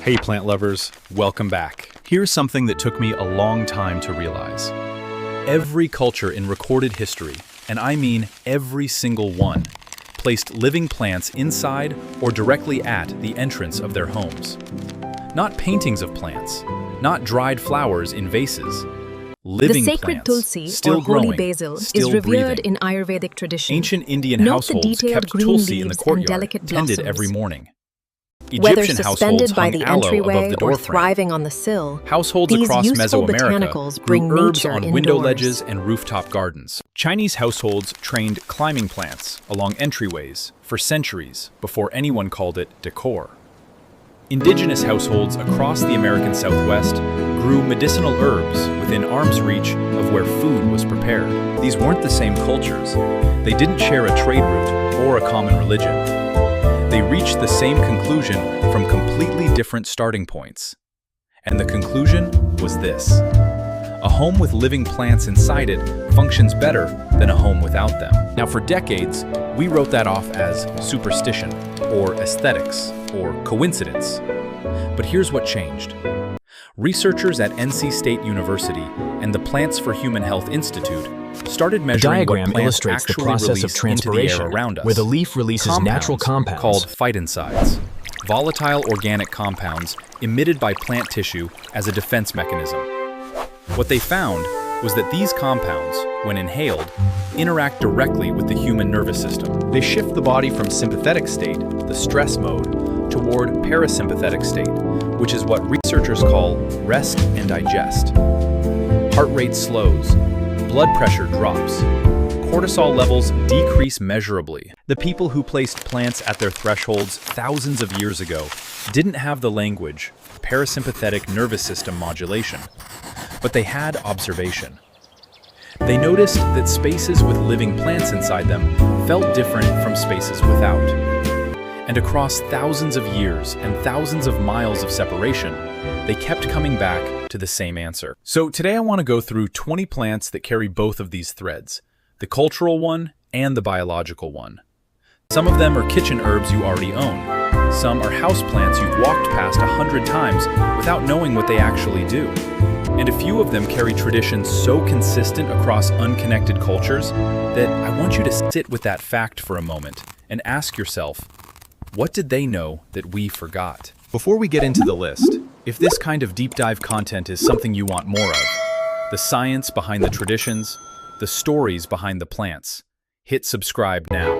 Hey plant lovers, welcome back. Here's something that took me a long time to realize. Every culture in recorded history, and I mean every single one, placed living plants inside or directly at the entrance of their homes. Not paintings of plants, not dried flowers in vases. Living the sacred plants, tulsi, still or holy growing, basil, still is revered breathing. in Ayurvedic tradition. Ancient Indian Note the households detailed kept green tulsi in the leaves and courtyard, delicate tended blossoms. every morning. Whether Egyptian households suspended by hung the aloe above entryway the or doorframe. thriving on the sill, Households these across useful Mesoamerica botanicals grew bring herbs nature on window indoors. ledges and rooftop gardens. Chinese households trained climbing plants along entryways for centuries before anyone called it décor. Indigenous households across the American Southwest grew medicinal herbs within arm's reach of where food was prepared. These weren't the same cultures. They didn't share a trade route or a common religion. They reached the same conclusion from completely different starting points. And the conclusion was this: a home with living plants inside it functions better than a home without them. Now, for decades, we wrote that off as superstition, or aesthetics, or coincidence. But here's what changed. Researchers at NC State University and the Plants for Human Health Institute started measuring what diagram plants illustrates the actually process release of transpiration, into the air around us. where the leaf releases natural compounds called phytoncides, volatile organic compounds emitted by plant tissue as a defense mechanism. What they found was that these compounds, when inhaled, interact directly with the human nervous system. They shift the body from sympathetic state, the stress mode, toward parasympathetic state, which is what researchers call rest and digest. Heart rate slows, blood pressure drops, cortisol levels decrease measurably. The people who placed plants at their thresholds thousands of years ago didn't have the language, parasympathetic nervous system modulation, but they had observation. They noticed that spaces with living plants inside them felt different from spaces without. And across thousands of years and thousands of miles of separation, they kept coming back to the same answer. So today I want to go through 20 plants that carry both of these threads, the cultural one and the biological one. Some of them are kitchen herbs you already own. Some are houseplants you've walked past 100 times without knowing what they actually do. And a few of them carry traditions so consistent across unconnected cultures that I want you to sit with that fact for a moment and ask yourself, what did they know that we forgot? Before we get into the list, if this kind of deep dive content is something you want more of, the science behind the traditions, the stories behind the plants, hit subscribe now.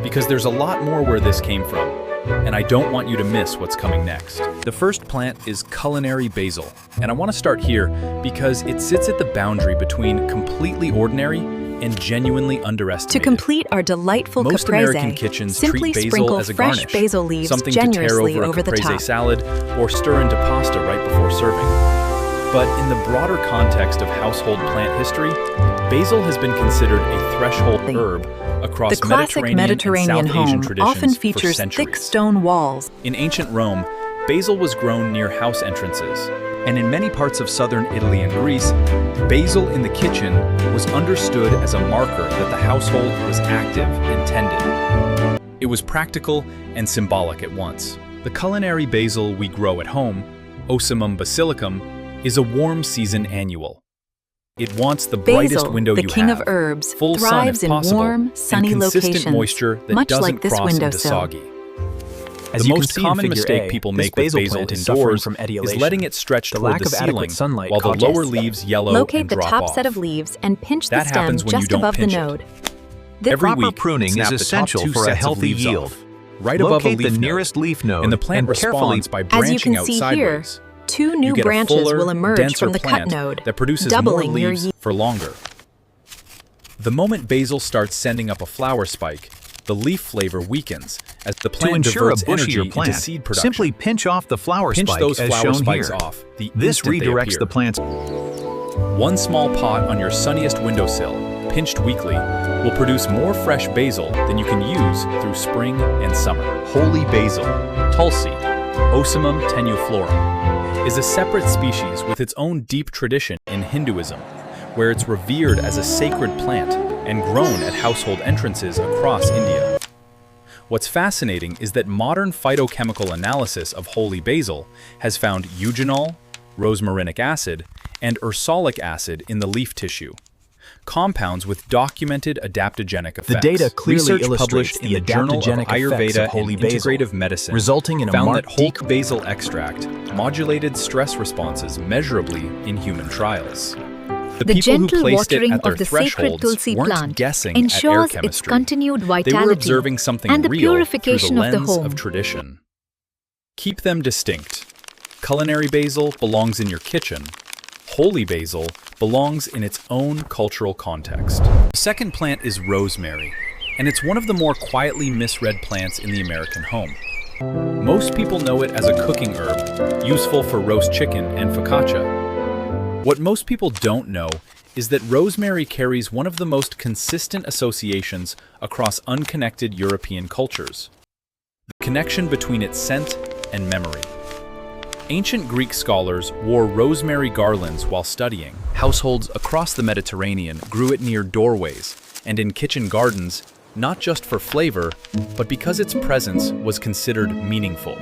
Because there's a lot more where this came from, and I don't want you to miss what's coming next. The first plant is culinary basil, and I want to start here because it sits at the boundary between completely ordinary and genuinely underestimated. To complete our delightful Most caprese, American kitchens simply treat basil sprinkle as a fresh garnish, basil leaves something to tear generously over a the caprese top. salad or stir into pasta right before serving. But in the broader context of household plant history, basil has been considered a threshold herb across The classic Mediterranean and South Asian home traditions often for features centuries. thick stone walls. In ancient Rome, basil was grown near house entrances, and in many parts of southern Italy and Greece, basil in the kitchen was understood as a marker that the household was active and tended. It was practical and symbolic at once. The culinary basil we grow at home, Ocimum basilicum, is a warm season annual. It wants the brightest Basil, window the you king have, of herbs, full sun thrives if in possible, warm, sunny and consistent locations, moisture that much doesn't like this cross into windowsill. soggy. As The you most can see in common Figure mistake A, people this make with basil basil plant is suffering indoors from is etiolation. letting it stretch The toward lack the of adequate ceiling sunlight while the causes lower this. leaves yellow Locate and the drop top off. set of leaves and pinch the That stem happens when you just don't above the pinch it. node. Every Proper week, pruning snap is the top essential 2 for a sets of healthy leaves yield. off, right above a Locate leaf the node, nearest leaf node and the plant and carefully, responds by As you branching can out see sideways. here, two You new get a branches fuller, will emerge denser from the cut plant node, that produces more doubling your leaves yield. for longer. The moment basil starts sending up a flower spike, the leaf flavor weakens as the To plant ensure a diverts energy bushier into plant, seed production. simply pinch off the flower Pinch spike those as flower shown spikes here. off the This instant they redirects appear. the plant's One small pot on your sunniest windowsill, pinched weekly, will produce more fresh basil than you can use through spring and summer. Holy basil, tulsi, Ocimum tenuiflorum, is a separate species with its own deep tradition in Hinduism, where it's revered as a sacred plant and grown at household entrances across India. What's fascinating is that modern phytochemical analysis of holy basil has found eugenol, rosmarinic acid, and ursolic acid in the leaf tissue, compounds with documented adaptogenic effects. The data clearly Research illustrates published in the the Journal of adaptogenic effects Ayurveda of holy and basil, Integrative Medicine, resulting in a found that marked whole basil extract modulated stress responses measurably in human trials. The The people who gentle placed it watering at their of the sacred thresholds tulsi weren't plant guessing at air ensures its chemistry. continued They vitality were observing something and the real purification through the of the lens home. of tradition. Keep them distinct. Culinary basil belongs in your kitchen. Holy basil belongs in its own cultural context. The second plant is rosemary, and it's one of the more quietly misread plants in the American home. Most people know it as a cooking herb, useful for roast chicken and focaccia. What most people don't know is that rosemary carries one of the most consistent associations across unconnected European cultures: the connection between its scent and memory. Ancient Greek scholars wore rosemary garlands while studying. Households across the Mediterranean grew it near doorways and in kitchen gardens, not just for flavor, but because its presence was considered meaningful.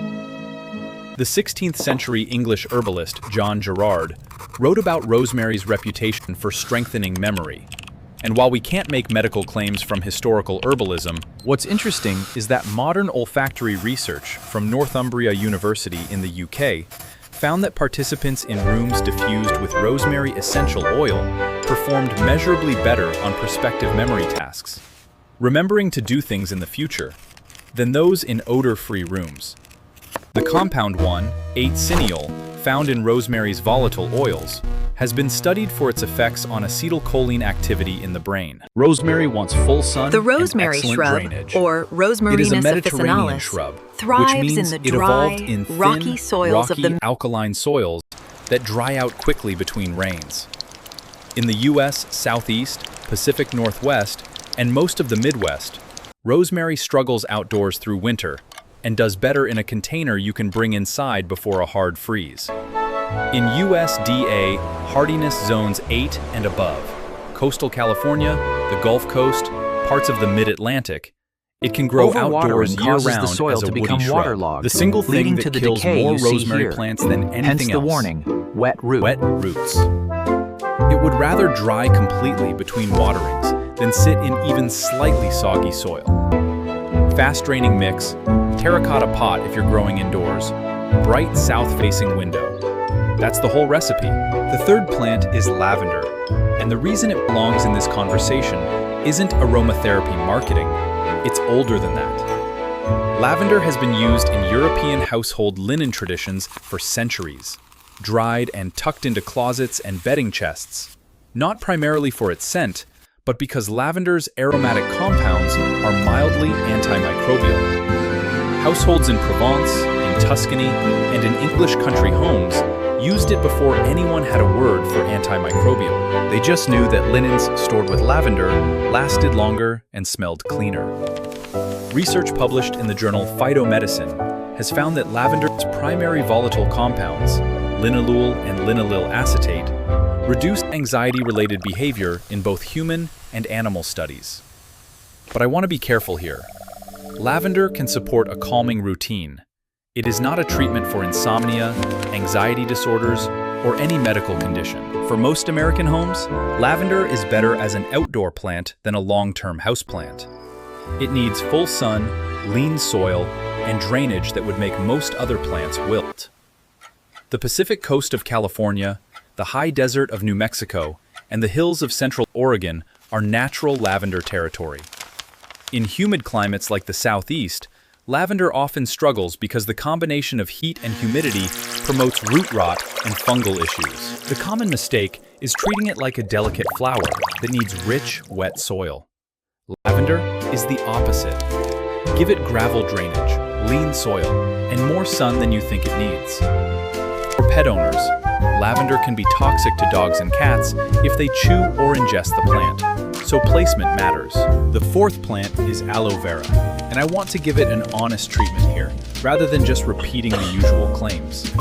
The 16th century English herbalist John Gerard wrote about rosemary's reputation for strengthening memory. And while we can't make medical claims from historical herbalism, what's interesting is that modern olfactory research from Northumbria University in the UK found that participants in rooms diffused with rosemary essential oil performed measurably better on prospective memory tasks, remembering to do things in the future, than those in odor-free rooms. The compound 1,8-cineol, found in rosemary's volatile oils, has been studied for its effects on acetylcholine activity in the brain. Rosemary wants full sun The and rosemary excellent shrub, drainage. or It Rosmarinus is a Mediterranean officinalis, shrub, which thrives means in the it evolved dry, in thin, rocky soils of the alkaline soils that dry out quickly between rains. In the U.S. Southeast, Pacific Northwest, and most of the Midwest, rosemary struggles outdoors through winter and does better in a container you can bring inside before a hard freeze. In USDA hardiness zones 8 and above, coastal California, the Gulf Coast, parts of the mid-Atlantic, it can grow outdoors Overwatering causes year-round the soil as a to woody become shrub. waterlogged, The single thing leading that to the kills decay more you see rosemary here. plants than anything Hence the else. warning, wet root. Wet roots. It would rather dry completely between waterings than sit in even slightly soggy soil. Fast-draining mix, terracotta pot if you're growing indoors, bright south-facing window. That's the whole recipe. The third plant is lavender, and the reason it belongs in this conversation isn't aromatherapy marketing, it's older than that. Lavender has been used in European household linen traditions for centuries, dried and tucked into closets and bedding chests, not primarily for its scent, but because lavender's aromatic compounds are mildly antimicrobial. Households in Provence, in Tuscany, and in English country homes used it before anyone had a word for antimicrobial. They just knew that linens stored with lavender lasted longer and smelled cleaner. Research published in the journal Phytomedicine has found that lavender's primary volatile compounds, linalool and linaloyl acetate, reduced anxiety-related behavior in both human and animal studies. But I want to be careful here. Lavender can support a calming routine. It is not a treatment for insomnia, anxiety disorders, or any medical condition. For most American homes, lavender is better as an outdoor plant than a long-term houseplant. It needs full sun, lean soil, and drainage that would make most other plants wilt. The Pacific coast of California, the high desert of New Mexico, and the hills of central Oregon are natural lavender territory. In humid climates like the Southeast, lavender often struggles because the combination of heat and humidity promotes root rot and fungal issues. The common mistake is treating it like a delicate flower that needs rich, wet soil. Lavender is the opposite. Give it gravel drainage, lean soil, and more sun than you think it needs. For pet owners, lavender can be toxic to dogs and cats if they chew or ingest the plant, so placement matters. The fourth plant is aloe vera, and I want to give it an honest treatment here, rather than just repeating the usual claims.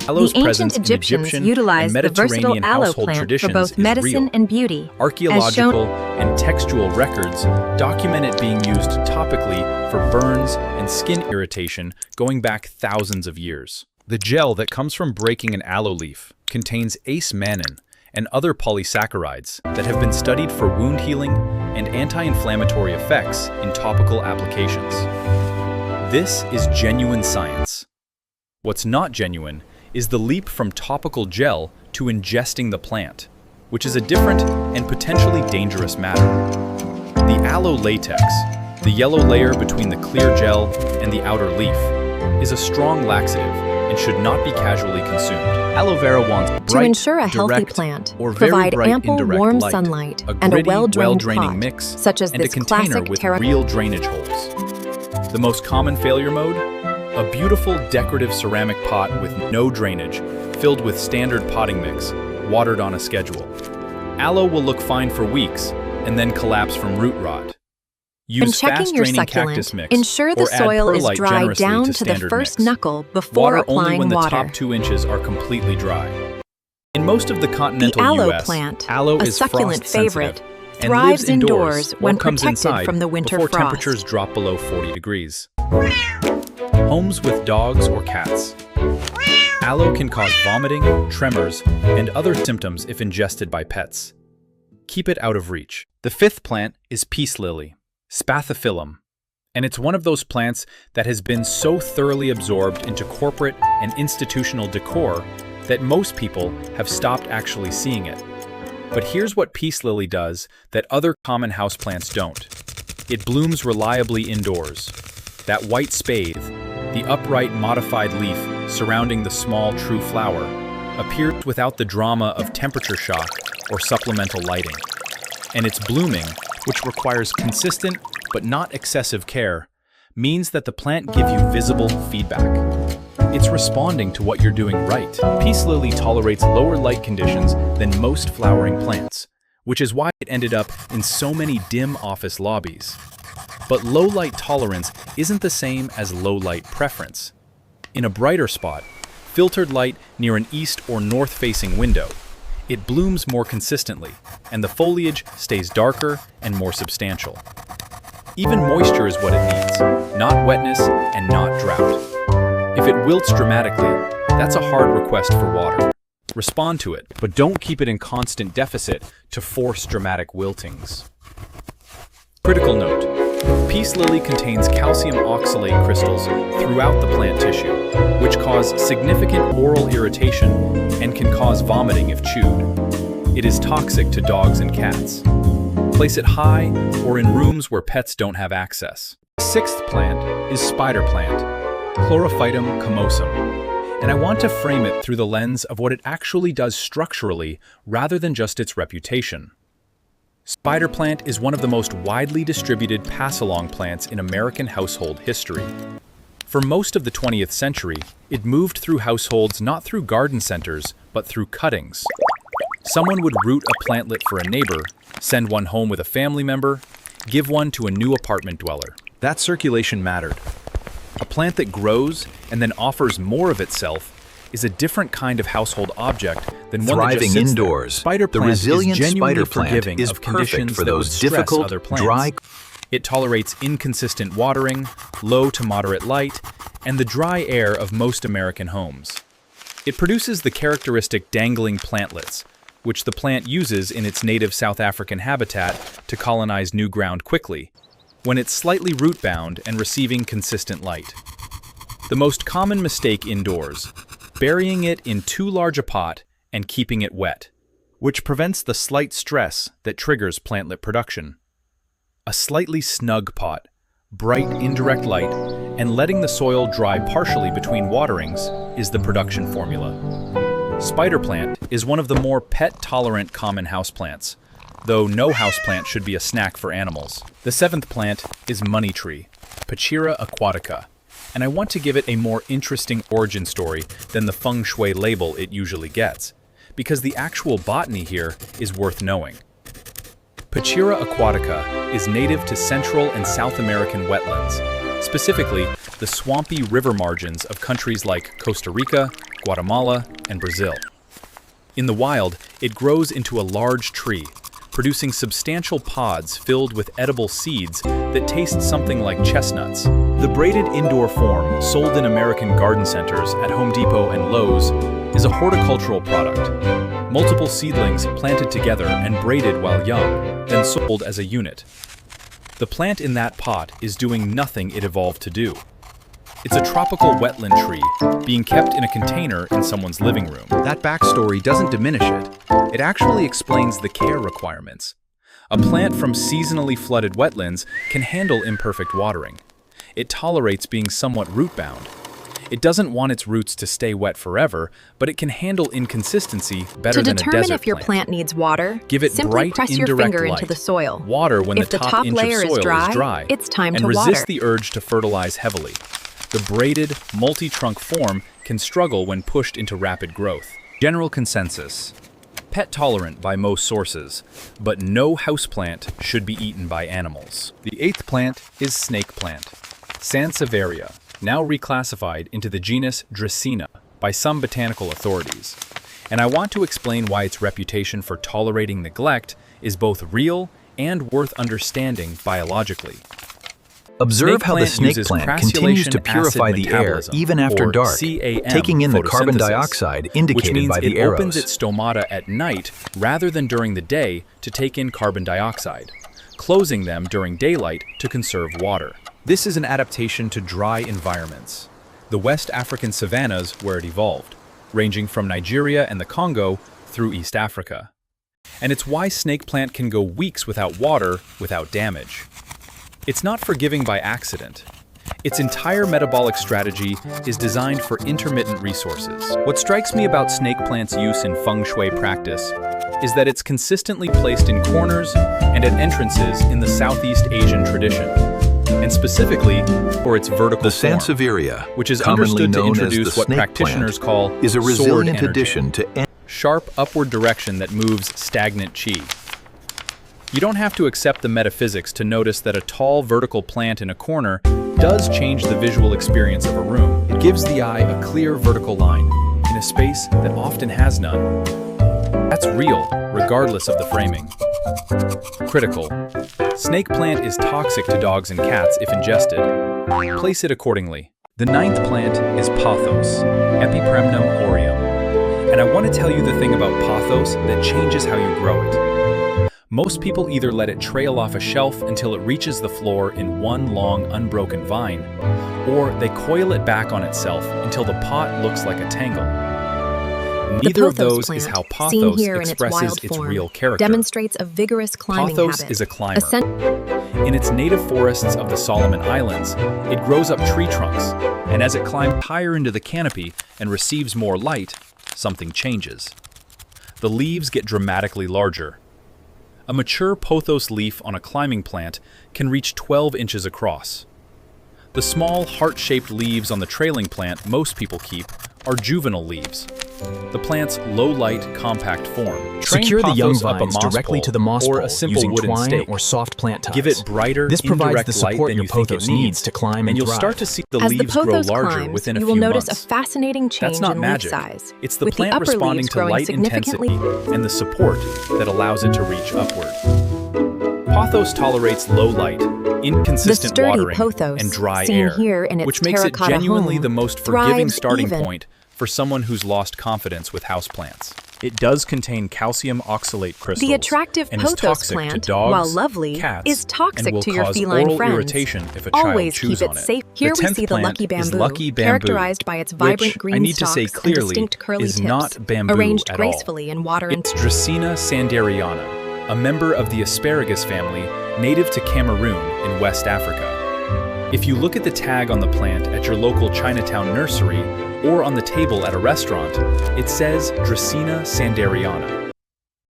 Aloe's The presence ancient in Egyptians Egyptian utilized and the versatile Mediterranean aloe household plant for traditions both is medicine real. and beauty. Archaeological and textual records document it being used topically for burns and skin irritation going back thousands of years. The gel that comes from breaking an aloe leaf contains ace-mannan and other polysaccharides that have been studied for wound healing and anti-inflammatory effects in topical applications. This is genuine science. What's not genuine is the leap from topical gel to ingesting the plant, which is a different and potentially dangerous matter. The aloe latex, the yellow layer between the clear gel and the outer leaf, is a strong laxative and should not be casually consumed. Aloe vera wants bright, To ensure a healthy direct, plant, or very provide bright ample indirect warm light, sunlight a and a gritty, well-drained well-draining pot, mix, such as and a this container classic with terra. real drainage holes. The most common failure mode? A beautiful decorative ceramic pot with no drainage, filled with standard potting mix, watered on a schedule. Aloe will look fine for weeks and then collapse from root rot. When Use checking your fast-draining succulent, cactus mix ensure the or add soil is perlite dry generously down to the standard first mix. knuckle before Water only applying when the water. top 2 inches are completely dry. In most of the continental The aloe U.S., plant, aloe a is succulent frost-sensitive favorite, and thrives lives indoors or when comes protected inside from the winter before frost. temperatures drop below 40 degrees. Homes with dogs or cats. Aloe can cause vomiting, tremors, and other symptoms if ingested by pets. Keep it out of reach. The 5th plant is peace lily, Spathiphyllum, and it's one of those plants that has been so thoroughly absorbed into corporate and institutional decor that most people have stopped actually seeing it. But here's what peace lily does that other common houseplants don't. It blooms reliably indoors. That white spathe, the upright modified leaf surrounding the small true flower, appears without the drama of temperature shock or supplemental lighting. And its blooming, which requires consistent but not excessive care, means that the plant gives you visible feedback. It's responding to what you're doing right. Peace lily tolerates lower light conditions than most flowering plants, which is why it ended up in so many dim office lobbies. But low light tolerance isn't the same as low light preference. In a brighter spot, filtered light near an east or north-facing window, it blooms more consistently, and the foliage stays darker and more substantial. Even moisture is what it needs, not wetness and not drought. If it wilts dramatically, that's a hard request for water. Respond to it, but don't keep it in constant deficit to force dramatic wiltings. Critical note: peace lily contains calcium oxalate crystals throughout the plant tissue, which cause significant oral irritation and can cause vomiting if chewed. It is toxic to dogs and cats. Place it high or in rooms where pets don't have access. The 6th plant is spider plant, Chlorophytum comosum, and I want to frame it through the lens of what it actually does structurally rather than just its reputation. Spider plant is one of the most widely distributed pass-along plants in American household history. For most of the 20th century, it moved through households not through garden centers, but through cuttings. Someone would root a plantlet for a neighbor, send one home with a family member, give one to a new apartment dweller. That circulation mattered. A plant that grows and then offers more of itself is a different kind of household object than one that just Thriving sits indoors, there. Spider the plant is resilient genuinely spider plant forgiving is of perfect conditions for that would those stress difficult, other plants. dry. It tolerates inconsistent watering, low to moderate light, and the dry air of most American homes. It produces the characteristic dangling plantlets, which the plant uses in its native South African habitat to colonize new ground quickly, when it's slightly root-bound and receiving consistent light. The most common mistake indoors: burying it in too large a pot and keeping it wet, which prevents the slight stress that triggers plantlet production. A slightly snug pot, bright indirect light, and letting the soil dry partially between waterings is the production formula. Spider plant is one of the more pet-tolerant common houseplants, though no houseplant should be a snack for animals. The 7th plant is money tree, Pachira aquatica, and I want to give it a more interesting origin story than the feng shui label it usually gets, because the actual botany here is worth knowing. Pachira aquatica is native to Central and South American wetlands, specifically the swampy river margins of countries like Costa Rica, Guatemala, and Brazil. In the wild, it grows into a large tree, producing substantial pods filled with edible seeds that taste something like chestnuts. The braided indoor form, sold in American garden centers at Home Depot and Lowe's, is a horticultural product. Multiple seedlings planted together and braided while young, then sold as a unit. The plant in that pot is doing nothing it evolved to do. It's a tropical wetland tree, being kept in a container in someone's living room. That backstory doesn't diminish it. It actually explains the care requirements. A plant from seasonally flooded wetlands can handle imperfect watering. It tolerates being somewhat root-bound. It doesn't want its roots to stay wet forever, but it can handle inconsistency better than a desert plant. To determine if your plant needs water, give it simply bright, press your indirect finger light. into the soil. Water when If the top inch layer of soil is dry, it's time and to resist water. the urge to fertilize heavily. The braided, multi-trunk form can struggle when pushed into rapid growth. General consensus: pet tolerant by most sources, but no houseplant should be eaten by animals. The eighth plant is snake plant, Sansevieria, now reclassified into the genus Dracaena by some botanical authorities. And I want to explain why its reputation for tolerating neglect is both real and worth understanding biologically. Observe how the snake plant continues to purify the air even after dark, taking in the carbon dioxide indicated by the arrows. Which means it opens its stomata at night rather than during the day to take in carbon dioxide, closing them during daylight to conserve water. This is an adaptation to dry environments, the West African savannas where it evolved, ranging from Nigeria and the Congo through East Africa. And it's why snake plant can go weeks without water without damage. It's not forgiving by accident. Its entire metabolic strategy is designed for intermittent resources. What strikes me about snake plant's use in feng shui practice is that it's consistently placed in corners and at entrances in the Southeast Asian tradition, and specifically for its vertical form, Sansevieria, which is commonly understood to known as introduce the what snake practitioners call is a sword resilient energy, addition to sharp upward direction that moves stagnant qi. You don't have to accept the metaphysics to notice that a tall vertical plant in a corner does change the visual experience of a room. It gives the eye a clear vertical line in a space that often has none. That's real, regardless of the framing. Critical. Snake plant is toxic to dogs and cats if ingested. Place it accordingly. The ninth plant is pothos, Epipremnum aureum. And I want to tell you the thing about pothos that changes how you grow it. Most people either let it trail off a shelf until it reaches the floor in one long, unbroken vine, or they coil it back on itself until the pot looks like a tangle. Neither of those is how pothos expresses its real character. Demonstrates a vigorous climbing Pothos habit. is a climber. In its native forests of the Solomon Islands, it grows up tree trunks, and as it climbs higher into the canopy and receives more light, something changes. The leaves get dramatically larger. A mature pothos leaf on a climbing plant can reach 12 inches across. The small, heart-shaped leaves on the trailing plant most people keep are juvenile leaves. The plant's low-light, compact form. Secure the young vines moss directly pole to the moss or pole a simple using wooden twine stake. or soft plant ties. Give it brighter, This provides indirect the support light than your you think pothos it needs to climb and you'll thrive. start to see the As the leaves grow pothos larger climbs, within a you few will notice months. a fascinating change That's not in magic. leaf size, It's the with plant the upper responding leaves to growing light intensity significantly. and the support that allows it to reach upward. Pothos tolerates low light, inconsistent The sturdy watering, pothos, and dry seen air, here in its which makes it terracotta genuinely home, the most forgiving thrives starting even. point for someone who's lost confidence with houseplants. It does contain calcium oxalate crystals The attractive and is pothos toxic plant, to dogs, while lovely, cats, is toxic and will to your cause feline oral friends. irritation if a child Always chews keep on it it. safe. Here The we 10th see the plant lucky is bamboo, lucky bamboo, characterized by its vibrant which, green I need to say stalks clearly, and distinct curly is tips, not bamboo arranged at gracefully in water and It's Dracaena sanderiana, a member of the asparagus family native to Cameroon in West Africa. If you look at the tag on the plant at your local Chinatown nursery or on the table at a restaurant, it says Dracaena sanderiana.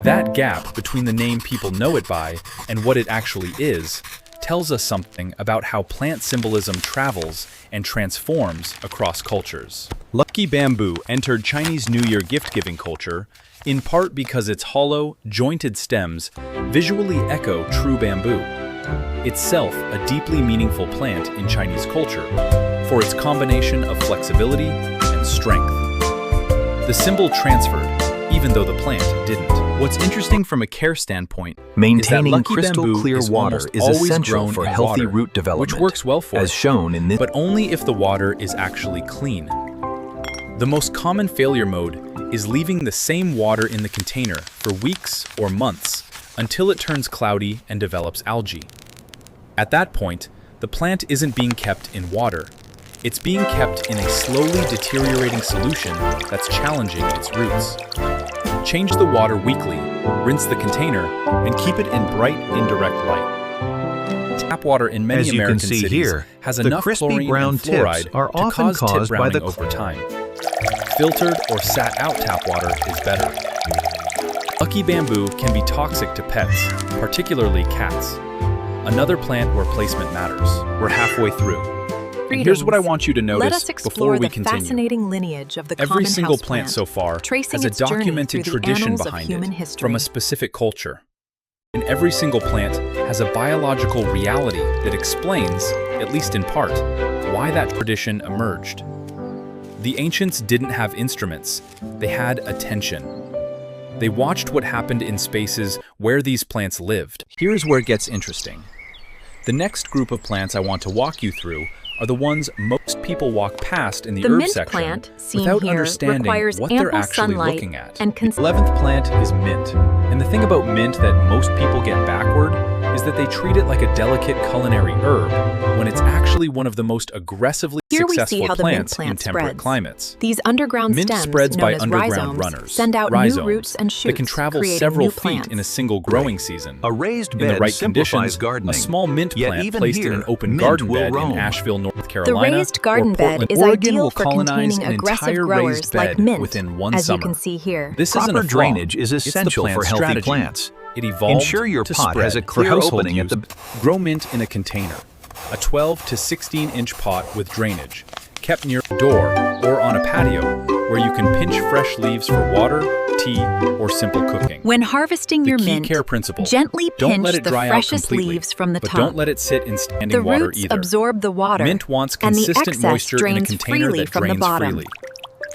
That gap between the name people know it by and what it actually is tells us something about how plant symbolism travels and transforms across cultures. Lucky bamboo entered Chinese New Year gift-giving culture in part because its hollow, jointed stems visually echo true bamboo, itself a deeply meaningful plant in Chinese culture for its combination of flexibility and strength. The symbol transferred, even though the plant didn't. What's interesting from a care standpoint maintaining is that crystal clear water is essential for healthy root development, which works well for as shown in this. But only if the water is actually clean. The most common failure mode is leaving the same water in the container for weeks or months until it turns cloudy and develops algae. At that point, the plant isn't being kept in water. It's being kept in a slowly deteriorating solution that's challenging its roots. Change the water weekly, rinse the container, and keep it in bright, indirect light. Tap water in many American cities here, has enough chlorine and fluoride are to cause tip browning over time. Filtered or sat-out tap water is better. Lucky bamboo can be toxic to pets, particularly cats. Another plant where placement matters. We're halfway through. And here's what I want you to notice before we continue. Fascinating lineage of the Every single houseplant, plant so far tracing has a its journey documented through the tradition annals of behind human it history. from a specific culture. And every single plant has a biological reality that explains, at least in part, why that tradition emerged. The ancients didn't have instruments, they had attention. They watched what happened in spaces where these plants lived. Here's where it gets interesting. The next group of plants I want to walk you through are the ones most people walk past in the herb mint section plant, seen without here, understanding requires what they're ample actually sunlight looking at. and The 11th plant is mint. And the thing about mint that most people get backward is that they treat it like a delicate culinary herb when it's actually one of the most aggressively Here we see successful how the mint plants in plant temperate spreads. climates. These underground Mint stems, spreads known by as underground rhizomes, runners, send out rhizomes, new roots and shoots, that can travel creating several new feet plants. in a single growing season. A raised In the bed right simplifies conditions, gardening. a small mint Yet plant even placed here, in an open mint garden will bed roam. in Asheville, North The Carolina, raised garden or bed Portland, is Oregon ideal will for colonize containing an aggressive entire growers raised like bed mint, within one as summer. you can see here. This isn't Proper a flaw. drainage is It's the essential plant's for healthy strategy. plants. It evolved Ensure your to pot spread has a for clear household opening at use. the. Grow mint in a container, a 12 to 16-inch pot with drainage, kept near a door or on a patio where you can pinch fresh leaves for water, tea, or simple cooking. When harvesting The your key mint, care principle: gently don't pinch let it the dry out freshest completely, leaves from the but top. don't let it sit in standing The water roots either. absorb the water, Mint wants and the consistent excess moisture in a drains container freely that from the drains bottom. freely.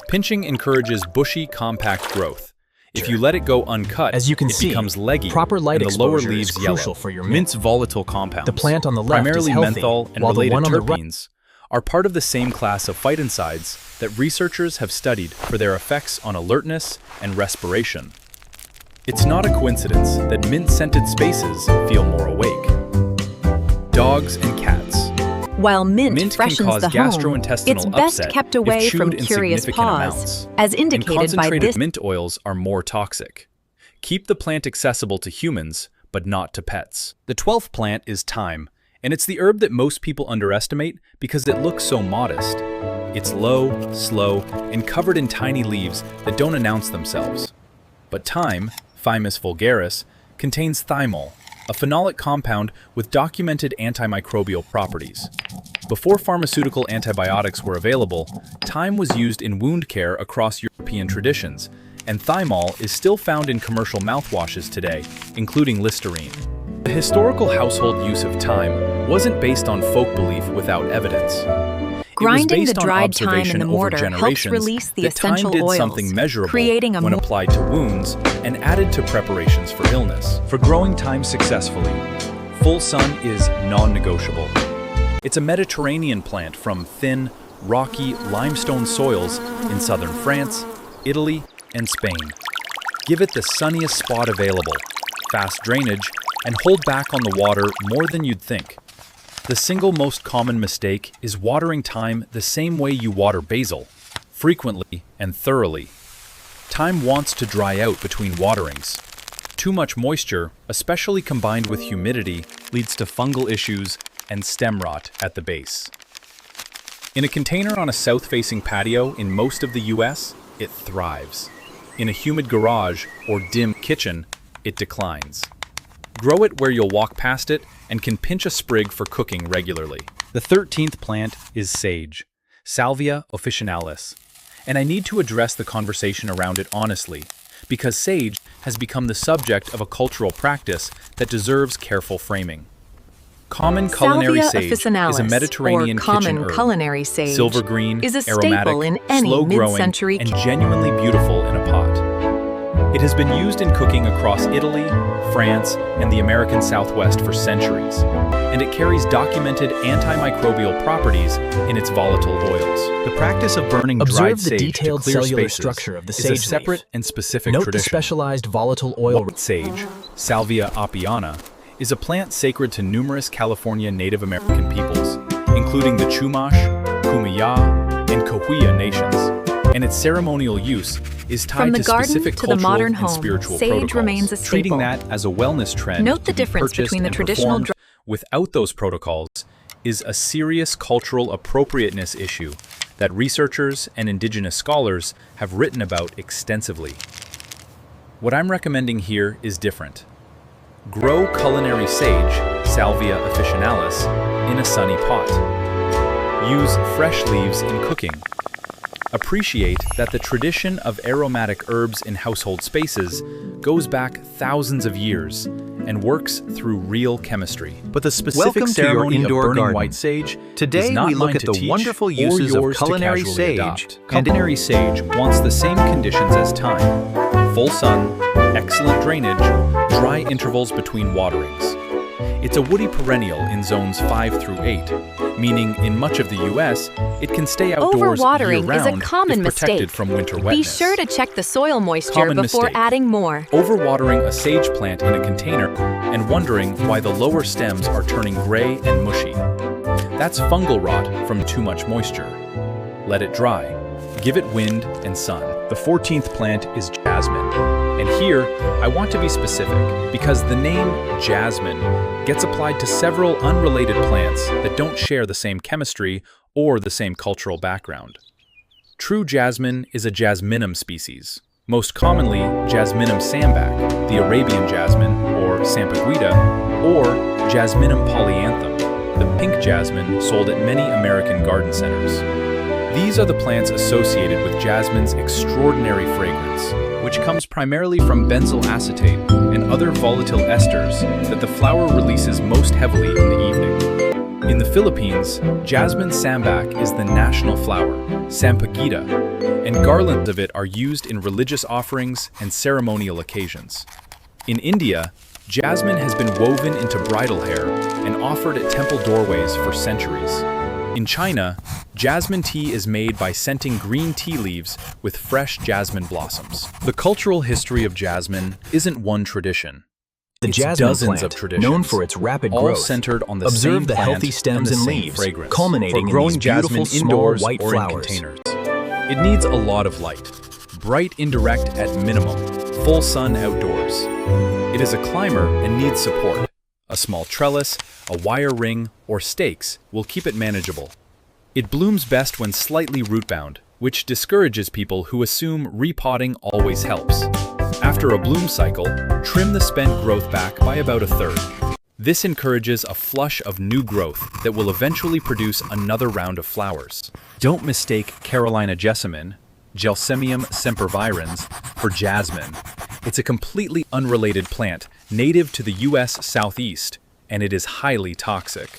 Pinching encourages bushy, compact growth. If you let it go uncut, As you can it see, becomes leggy, proper light and the lower exposure leaves is yellow. crucial for your mint. Mint's volatile compounds, The plant on the left primarily is healthy, menthol and while the related one on the right- terpenes, are part of the same class of phytoncides that researchers have studied for their effects on alertness and respiration. It's not a coincidence that mint-scented spaces feel more awake. Dogs and cats. While mint Mint can freshens cause the home, gastrointestinal it's best upset kept if away from chewed in curious significant paws, amounts. as And indicated by concentrated this. mint oils are more toxic. Keep the plant accessible to humans, but not to pets. The 12th plant is thyme, and it's the herb that most people underestimate because it looks so modest. It's low, slow, and covered in tiny leaves that don't announce themselves. But thyme, Thymus vulgaris, contains thymol, a phenolic compound with documented antimicrobial properties. Before pharmaceutical antibiotics were available, thyme was used in wound care across European traditions, and thymol is still found in commercial mouthwashes today, including Listerine. The historical household use of thyme wasn't based on folk belief without evidence. Grinding the it was based on dried thyme in observation the over mortar helps generations release the that thyme essential did oils, something measurable creating a when more applied to wounds and added to preparations for illness. For growing thyme successfully, full sun is non-negotiable. It's a Mediterranean plant from thin, rocky limestone soils in southern France, Italy, and Spain. Give it the sunniest spot available, fast drainage, and hold back on the water more than you'd think. The single most common mistake is watering thyme the same way you water basil, frequently and thoroughly. Thyme wants to dry out between waterings. Too much moisture, especially combined with humidity, leads to fungal issues and stem rot at the base. In a container on a south-facing patio in most of the US, it thrives. In a humid garage or dim kitchen, it declines. Grow it where you'll walk past it and can pinch a sprig for cooking regularly. The 13th plant is sage, Salvia officinalis. And I need to address the conversation around it honestly, because sage has become the subject of a cultural practice that deserves careful framing. Common culinary Salvia sage is a officinalis, Mediterranean or common kitchen herb. culinary sage, Silver green, is a aromatic, staple in any slow-growing, mid-century and genuinely beautiful in a pot. It has been used in cooking across Italy, France, and the American Southwest for centuries, and it carries documented antimicrobial properties in its volatile oils. The practice of burning dried sage detailed to clear cellular spaces structure of the is a sage separate leaf. and specific Note tradition. the specialized volatile oil. White sage, Salvia apiana, is a plant sacred to numerous California Native American peoples, including the Chumash, Kumeyaw, and Cahuilla nations, and its ceremonial use is tied to specific to the cultural modern and home, spiritual sage protocols, remains a treating staple. that as a wellness trend. Note the to be difference purchased between the and traditional performed without those protocols is a serious cultural appropriateness issue that researchers and Indigenous scholars have written about extensively. What I'm recommending here is different. Grow culinary sage, Salvia officinalis, in a sunny pot. Use fresh leaves in cooking. Appreciate that the tradition of aromatic herbs in household spaces goes back thousands of years and works through real chemistry. But the specific ceremony of burning white sage Today is not we look mine at to the teach wonderful or uses of yours to culinary casually sage. adopt. Culinary sage wants the same conditions as thyme: full sun, excellent drainage, dry intervals between waterings. It's a woody perennial in zones 5 through 8, meaning in much of the U.S., it can stay outdoors Overwatering is a year-round common if protected mistake. from winter wetness. Be sure to check the soil moisture Common before mistake. adding more. Overwatering a sage plant in a container and wondering why the lower stems are turning gray and mushy. That's fungal rot from too much moisture. Let it dry. Give it wind and sun. The 14th plant is jasmine. And here, I want to be specific because the name jasmine gets applied to several unrelated plants that don't share the same chemistry or the same cultural background. True jasmine is a jasminum species, most commonly Jasminum sambac, the Arabian jasmine, or sampaguita, or Jasminum polyanthum, the pink jasmine sold at many American garden centers. These are the plants associated with jasmine's extraordinary fragrance, which comes primarily from benzyl acetate and other volatile esters that the flower releases most heavily in the evening. In the Philippines, jasmine sambac is the national flower, sampaguita, and garlands of it are used in religious offerings and ceremonial occasions. In India, jasmine has been woven into bridal hair and offered at temple doorways for centuries. In China, jasmine tea is made by scenting green tea leaves with fresh jasmine blossoms. The cultural history of jasmine isn't one tradition. The It's jasmine dozens plant, of traditions, known for its rapid all growth. centered on the Observe same the plant healthy stems and and the same leaves, fragrance, culminating for in growing these jasmine beautiful small indoors white or flowers. in containers. It needs a lot of light, bright indirect at minimum, full sun outdoors. It is a climber and needs support. A small trellis, a wire ring, or stakes will keep it manageable. It blooms best when slightly root-bound, which discourages people who assume repotting always helps. After a bloom cycle, trim the spent growth back by about a third. This encourages a flush of new growth that will eventually produce another round of flowers. Don't mistake Carolina jessamine, Gelsemium sempervirens, for jasmine. It's a completely unrelated plant, native to the U.S. Southeast, and it is highly toxic.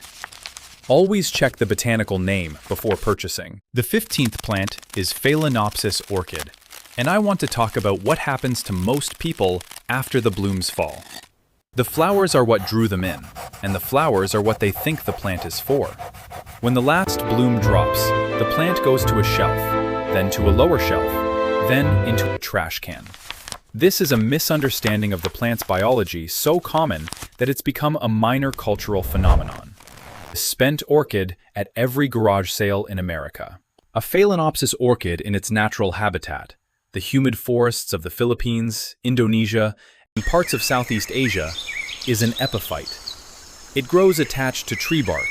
Always check the botanical name before purchasing. The 15th plant is Phalaenopsis orchid, and I want to talk about what happens to most people after the blooms fall. The flowers are what drew them in, and the flowers are what they think the plant is for. When the last bloom drops, the plant goes to a shelf, then to a lower shelf, then into a trash can. This is a misunderstanding of the plant's biology so common that it's become a minor cultural phenomenon. A spent orchid at every garage sale in America. A Phalaenopsis orchid in its natural habitat, the humid forests of the Philippines, Indonesia, and parts of Southeast Asia, is an epiphyte. It grows attached to tree bark,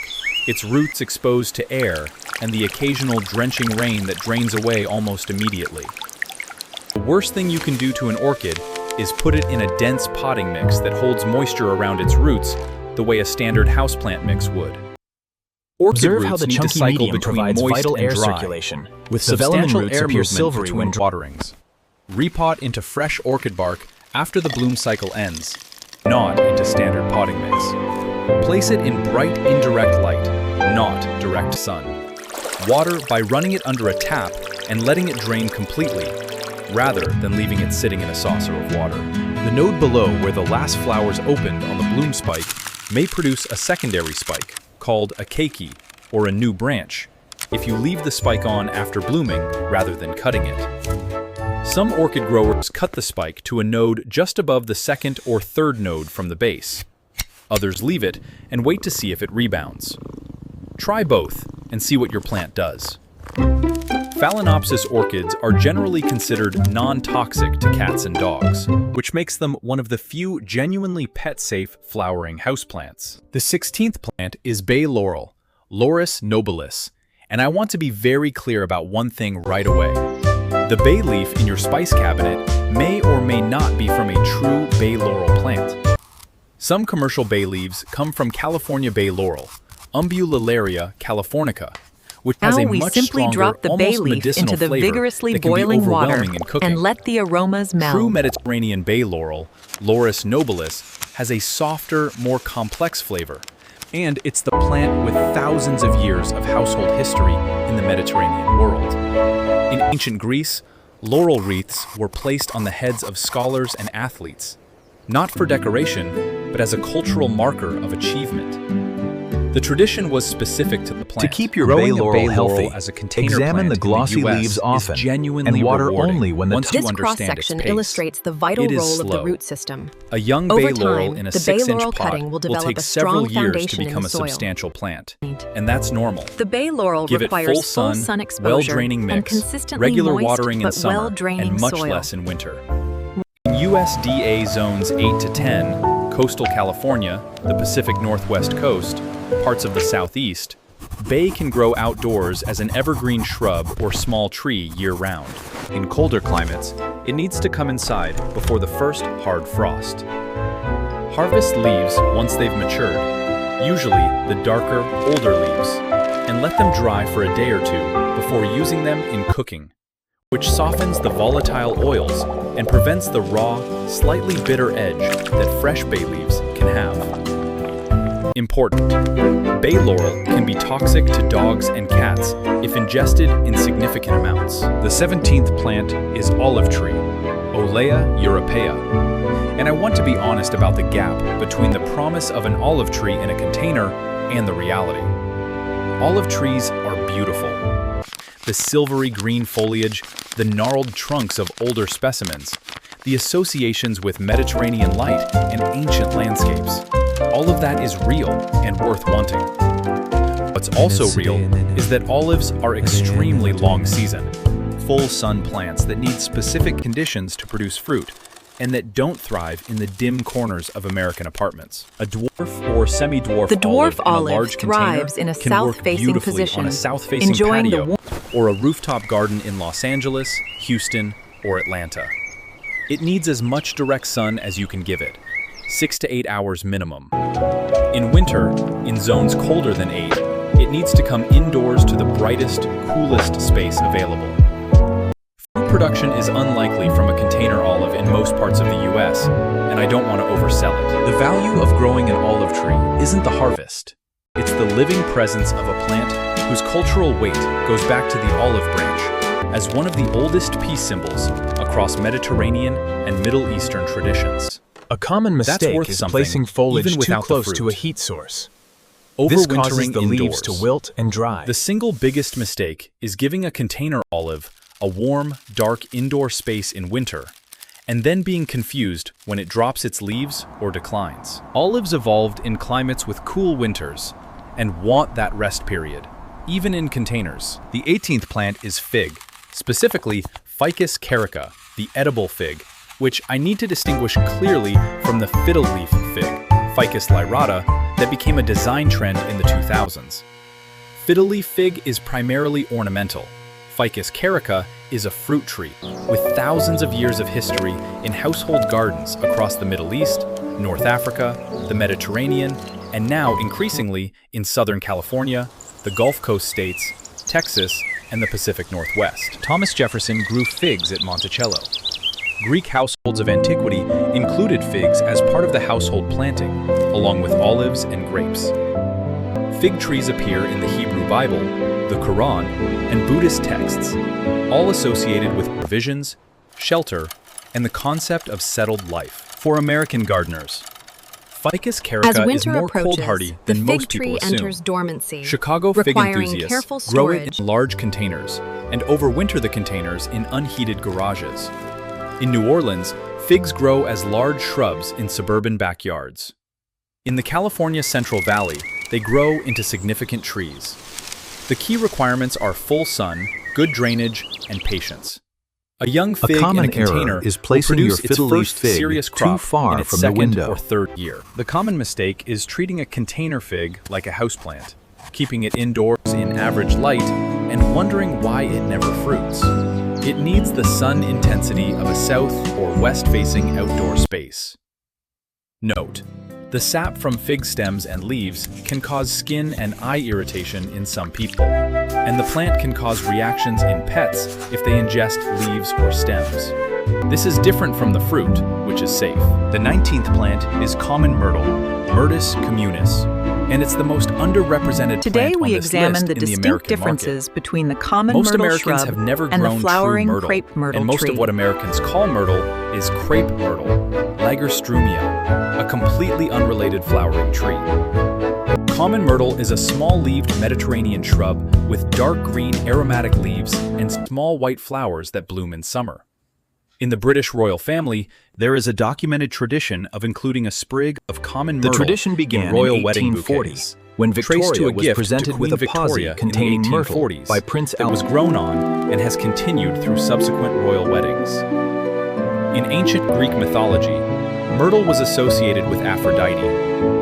its roots exposed to air and the occasional drenching rain that drains away almost immediately. The worst thing you can do to an orchid is put it in a dense potting mix that holds moisture around its roots the way a standard houseplant mix would. Orchid Observe roots how the need to chunky cycle medium between provides moist vital and air dry, circulation, with the vellum substantial roots air appear movement silvery between when waterings. Repot into fresh orchid bark after the bloom cycle ends, not into standard potting mix. Place it in bright indirect light, not direct sun. Water by running it under a tap and letting it drain completely, rather than leaving it sitting in a saucer of water. The node below where the last flowers opened on the bloom spike may produce a secondary spike, called a keiki, or a new branch, if you leave the spike on after blooming rather than cutting it. Some orchid growers cut the spike to a node just above the second or third node from the base. Others leave it and wait to see if it rebounds. Try both and see what your plant does. Phalaenopsis orchids are generally considered non-toxic to cats and dogs, which makes them one of the few genuinely pet-safe flowering houseplants. The 16th plant is bay laurel, Laurus nobilis, and I want to be very clear about one thing right away. The bay leaf in your spice cabinet may or may not be from a true bay laurel plant. Some commercial bay leaves come from California bay laurel, Umbellularia californica, which has a much stronger, almost medicinal flavor that can be overwhelming in cooking. And let the aromas melt. True Mediterranean bay laurel, Laurus nobilis, has a softer, more complex flavor, and it's the plant with thousands of years of household history in the Mediterranean world. In ancient Greece, laurel wreaths were placed on the heads of scholars and athletes, not for decoration, but as a cultural marker of achievement. The tradition was specific to the plant. To keep your bay laurel healthy, as a container examine the glossy leaves often and water only when the This cross-section illustrates the vital role of the root system. A young bay laurel in a 6-inch pot will take several years to become a substantial plant, and that's normal. The bay laurel Give it requires full sun exposure, well-draining mix, and consistently regular moist, watering in but summer, well-draining and much soil. less in winter. In USDA zones 8 to 10, coastal California, the Pacific Northwest coast, parts of the Southeast, bay can grow outdoors as an evergreen shrub or small tree year-round. In colder climates, it needs to come inside before the first hard frost. Harvest leaves once they've matured, usually the darker, older leaves, and let them dry for a day or two before using them in cooking, which softens the volatile oils and prevents the raw, slightly bitter edge that fresh bay leaves can have. Important. Bay laurel can be toxic to dogs and cats if ingested in significant amounts. The 17th plant is olive tree, Olea europea. And I want to be honest about the gap between the promise of an olive tree in a container and the reality. Olive trees are beautiful. The silvery green foliage, the gnarled trunks of older specimens, the associations with Mediterranean light and ancient landscapes. All of that is real and worth wanting. What's also real is that olives are extremely long season, full sun plants that need specific conditions to produce fruit and that don't thrive in the dim corners of American apartments. A dwarf or semi-dwarf The dwarf olive olive thrives in a south-facing position, on a south-facing enjoying patio the or a rooftop garden in Los Angeles, Houston, or Atlanta. It needs as much direct sun as you can give it, 6 to 8 hours minimum. In winter, in zones colder than 8, it needs to come indoors to the brightest, coolest space available. Fruit production is unlikely from a container olive in most parts of the US, and I don't want to oversell it. The value of growing an olive tree isn't the harvest. It's the living presence of a plant whose cultural weight goes back to the olive branch as one of the oldest peace symbols across Mediterranean and Middle Eastern traditions. A common mistake is placing foliage too close to a heat source. This causes the leaves to wilt and dry. The single biggest mistake is giving a container olive a warm, dark indoor space in winter, and then being confused when it drops its leaves or declines. Olives evolved in climates with cool winters and want that rest period, even in containers. The 18th plant is fig, specifically Ficus carica, the edible fig, which I need to distinguish clearly from the fiddle leaf fig, Ficus lyrata, that became a design trend in the 2000s. Fiddle leaf fig is primarily ornamental. Ficus carica is a fruit tree with thousands of years of history in household gardens across the Middle East, North Africa, the Mediterranean, and now increasingly in Southern California, the Gulf Coast states, Texas, and the Pacific Northwest. Thomas Jefferson grew figs at Monticello. Greek households of antiquity included figs as part of the household planting, along with olives and grapes. Fig trees appear in the Hebrew Bible, the Quran, and Buddhist texts, all associated with provisions, shelter, and the concept of settled life. For American gardeners, Ficus carica is more cold-hardy than most people assume. Enters dormancy, Chicago fig enthusiasts grow it in large containers and overwinter the containers in unheated garages. In New Orleans, figs grow as large shrubs in suburban backyards. In the California Central Valley, they grow into significant trees. The key requirements are full sun, good drainage, and patience. A young fig in a container is placing your fiddle-leaf fig serious crop too far in its from the second window. or third year. The common mistake is treating a container fig like a houseplant, keeping it indoors in average light, and wondering why it never fruits. It needs the sun intensity of a south or west-facing outdoor space. Note: the sap from fig stems and leaves can cause skin and eye irritation in some people, and the plant can cause reactions in pets if they ingest leaves or stems. This is different from the fruit, which is safe. The 19th plant is common myrtle, Myrtus communis, and it's the most underrepresented Today plant on we this examine list the in the distinct American differences market. between the common Most myrtle Americans shrub have never and the grown flowering true myrtle, crepe myrtle and most tree. of what Americans call myrtle is crepe myrtle, Lagerstrumia, a completely unrelated flowering tree. Common myrtle is a small-leaved Mediterranean shrub with dark green aromatic leaves and small white flowers that bloom in summer. In the British royal family, there is a documented tradition of including a sprig of common myrtle The tradition began in royal in wedding 1840, bouquets. when Traced Victoria to a was gift presented to Queen with a Victoria posse containing in the myrtle 1840s by Prince that was grown on and has continued through subsequent royal weddings. In ancient Greek mythology, myrtle was associated with Aphrodite,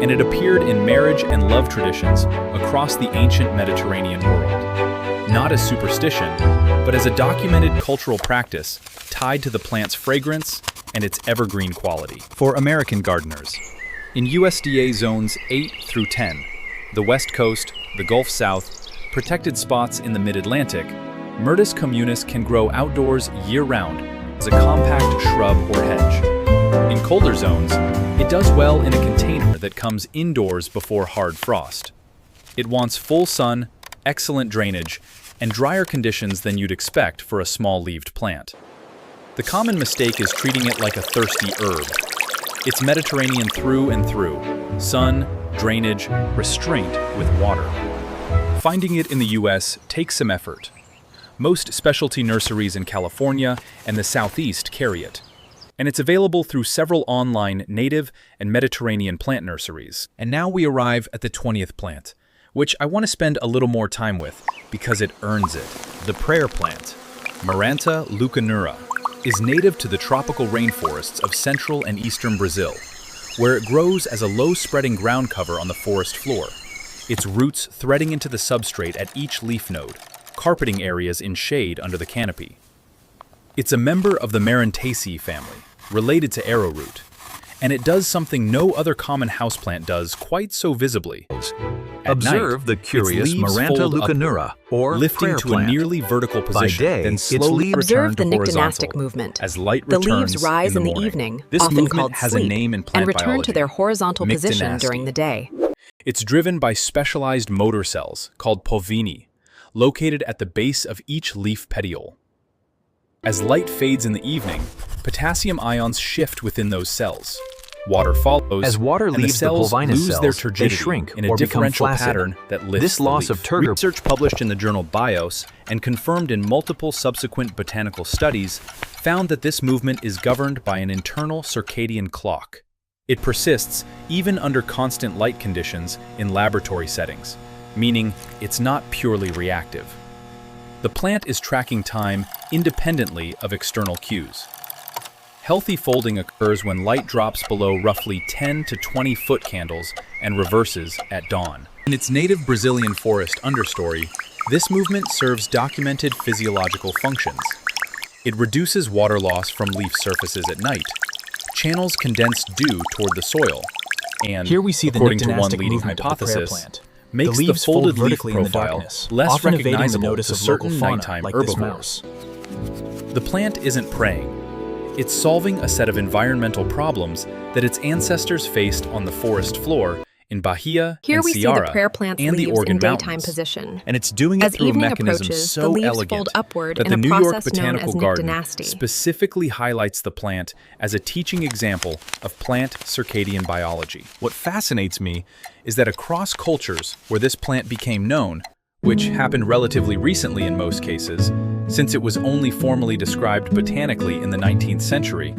and it appeared in marriage and love traditions across the ancient Mediterranean world. Not as superstition, but as a documented cultural practice tied to the plant's fragrance and its evergreen quality. For American gardeners, in USDA zones 8 through 10, the West Coast, the Gulf South, protected spots in the Mid-Atlantic, Myrtus communis can grow outdoors year-round as a compact shrub or hedge. In colder zones, it does well in a container that comes indoors before hard frost. It wants full sun, excellent drainage, and drier conditions than you'd expect for a small-leaved plant. The common mistake is treating it like a thirsty herb. It's Mediterranean through and through: sun, drainage, restraint with water. Finding it in the US takes some effort. Most specialty nurseries in California and the Southeast carry it, and it's available through several online native and Mediterranean plant nurseries. And now we arrive at the 20th plant, which I want to spend a little more time with because it earns it. The prayer plant, Maranta leucanura, is native to the tropical rainforests of central and eastern Brazil, where it grows as a low-spreading ground cover on the forest floor, its roots threading into the substrate at each leaf node, carpeting areas in shade under the canopy. It's a member of the Marantaceae family, related to arrowroot, and it does something no other common houseplant does quite so visibly. Observe the curious Maranta leucanura, or lifting prayer to plant. a nearly vertical position, By day, then its slowly leaves return Observe the to horizontal nyctinastic movement. as light The returns leaves rise in the morning. evening, This often movement called has sleep, a name in plant and return biology: to their horizontal position nyctinasty. during the day. It's driven by specialized motor cells called pulvini, located at the base of each leaf petiole. As light fades in the evening, potassium ions shift within those cells. Water follows, As water and leaves the cells pulvinous lose cells, their they turgidity shrink in a or become differential flaccid. pattern that lifts This the loss leaf. of turgor Research published in the journal Bios and confirmed in multiple subsequent botanical studies found that this movement is governed by an internal circadian clock. It persists even under constant light conditions in laboratory settings, meaning it's not purely reactive. The plant is tracking time independently of external cues. Healthy folding occurs when light drops below roughly 10 to 20 foot candles and reverses at dawn. In its native Brazilian forest understory, this movement serves documented physiological functions. It reduces water loss from leaf surfaces at night, channels condensed dew toward the soil, and, Here we see the according to one nyctinastic leading movement of the prayer hypothesis, plant. makes The the leaves fold folded leaf vertically in the profile darkness, less often evading the recognizable notice to of local certain fauna, nighttime like this herbivores. mouse. The plant isn't praying. It's solving a set of environmental problems that its ancestors faced on the forest floor in Bahia Here and we see the Ceará prayer plant's and the leaves Organ in daytime Mountains. position. And it's doing it As through a evening mechanism approaches, so the leaves elegant fold upward that in the a New York process known Botanical as Garden nyctinasty. specifically highlights the plant as a teaching example of plant circadian biology. What fascinates me is that across cultures where this plant became known, which happened relatively recently in most cases, since it was only formally described botanically in the 19th century,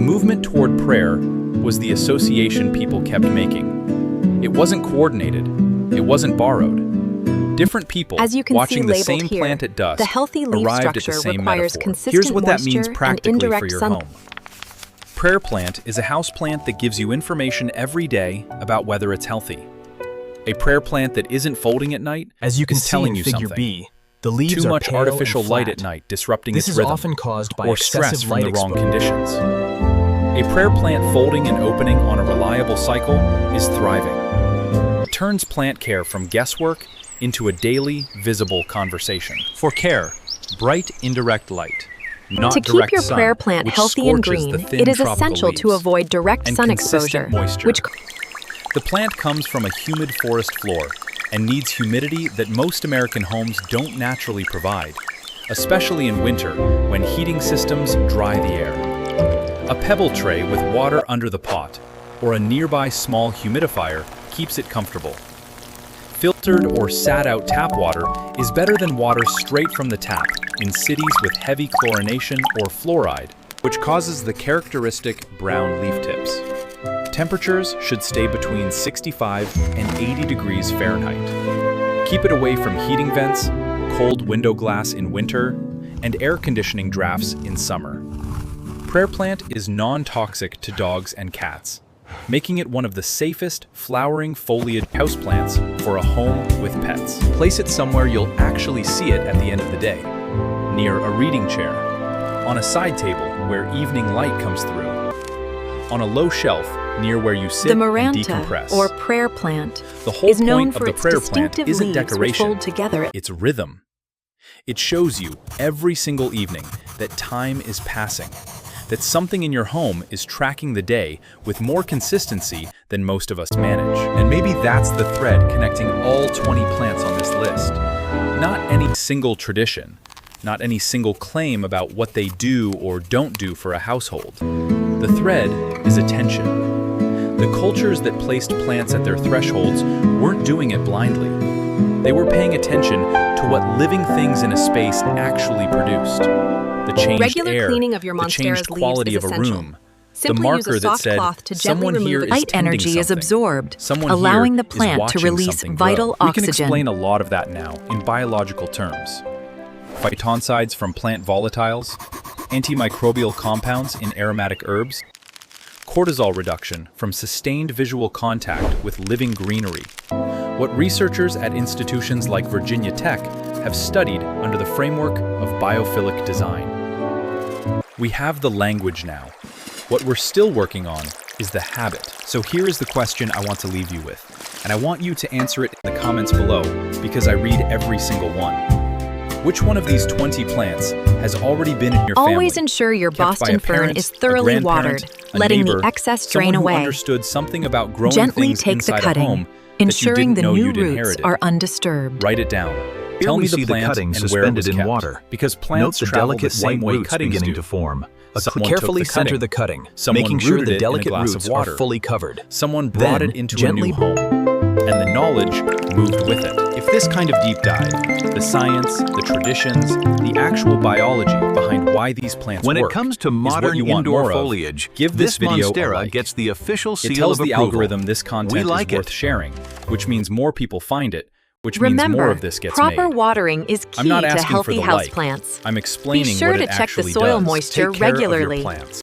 movement toward prayer was the association people kept making. It wasn't coordinated. It wasn't borrowed. Different people As you can watching see the labeled same here, plant at dusk the healthy leaf arrived at the structure same requires metaphor. consistent Here's what that means moisture and practically for indirect your sun. home. Prayer plant is a house plant that gives you information every day about whether it's healthy. A prayer plant that isn't folding at night As you can is see telling in you Figure something. B, the leaves Too are much pale artificial and light flat. at night disrupting This its is rhythm, often caused by or stress excessive from light the wrong exposure. conditions. A prayer plant folding and opening on a reliable cycle is thriving. It turns plant care from guesswork into a daily, visible conversation. For care, bright indirect light, not To keep direct your sun, prayer plant which healthy and scorches the green, thin it is tropical essential to leaves, avoid direct and sun consistent exposure, moisture. which The plant comes from a humid forest floor and needs humidity that most American homes don't naturally provide, especially in winter when heating systems dry the air. A pebble tray with water under the pot or a nearby small humidifier keeps it comfortable. Filtered or sat-out tap water is better than water straight from the tap in cities with heavy chlorination or fluoride, which causes the characteristic brown leaf tips. Temperatures should stay between 65 and 80 degrees Fahrenheit. Keep it away from heating vents, cold window glass in winter, and air conditioning drafts in summer. Prayer plant is non-toxic to dogs and cats, making it one of the safest flowering foliage houseplants for a home with pets. Place it somewhere you'll actually see it at the end of the day, near a reading chair, on a side table where evening light comes through, on a low shelf near where you sit the and maranta, decompress. or prayer plant, The whole is known point of for the its prayer plant distinctive isn't leaves which decoration, fold together. it's rhythm. It shows you every single evening that time is passing, that something in your home is tracking the day with more consistency than most of us manage. And maybe that's the thread connecting all 20 plants on this list. Not any single tradition, not any single claim about what they do or don't do for a household. The thread is attention. The cultures that placed plants at their thresholds weren't doing it blindly. They were paying attention to what living things in a space actually produced. The changed Regular air, cleaning of your the changed monstera's quality leaves of is a essential. room, the Simply marker use a that soft said, cloth to gently someone remove here the is light tending energy is something. absorbed, Someone allowing here the plant is to watching release something vital grow. We can oxygen. explain a lot of that now in biological terms. Phytoncides from plant volatiles, antimicrobial compounds in aromatic herbs, cortisol reduction from sustained visual contact with living greenery. What researchers at institutions like Virginia Tech have studied under the framework of biophilic design. We have the language now. What we're still working on is the habit. So here is the question I want to leave you with, and I want you to answer it in the comments below because I read every single one. Which one of these 20 plants has already been in your family? Always ensure your kept by Boston a fern parent, is a thoroughly grandparent, watered, a letting neighbor, the excess drain someone who away. understood something about growing Gently things take the inside cutting, a home ensuring that the you new didn't know you'd roots inherited. are undisturbed. Write it down. Here Tell we me the see the plant cutting and where it suspended was in kept. water. Because Note plants the travel delicate the same white way roots cuttings beginning do. to form. Someone took Carefully the cutting. center the cutting, Someone making sure rooted the it in a delicate glass roots of are water. fully covered. Someone brought Then, it into gently a new home, and the knowledge moved with it. If this kind of deep dive, the science, the traditions, the actual biology behind why these plants When work it comes to is what modern you want indoor more of, foliage, give this video a monstera like. gets the official seal It tells of the approval. algorithm this content like is worth it. sharing, which means more people find it, which Remember, means more of this gets proper made. watering is I'm key not to asking for healthy the like. houseplants. I'm explaining Be sure what to it check the actually soil does. moisture Take care of your regularly. plants.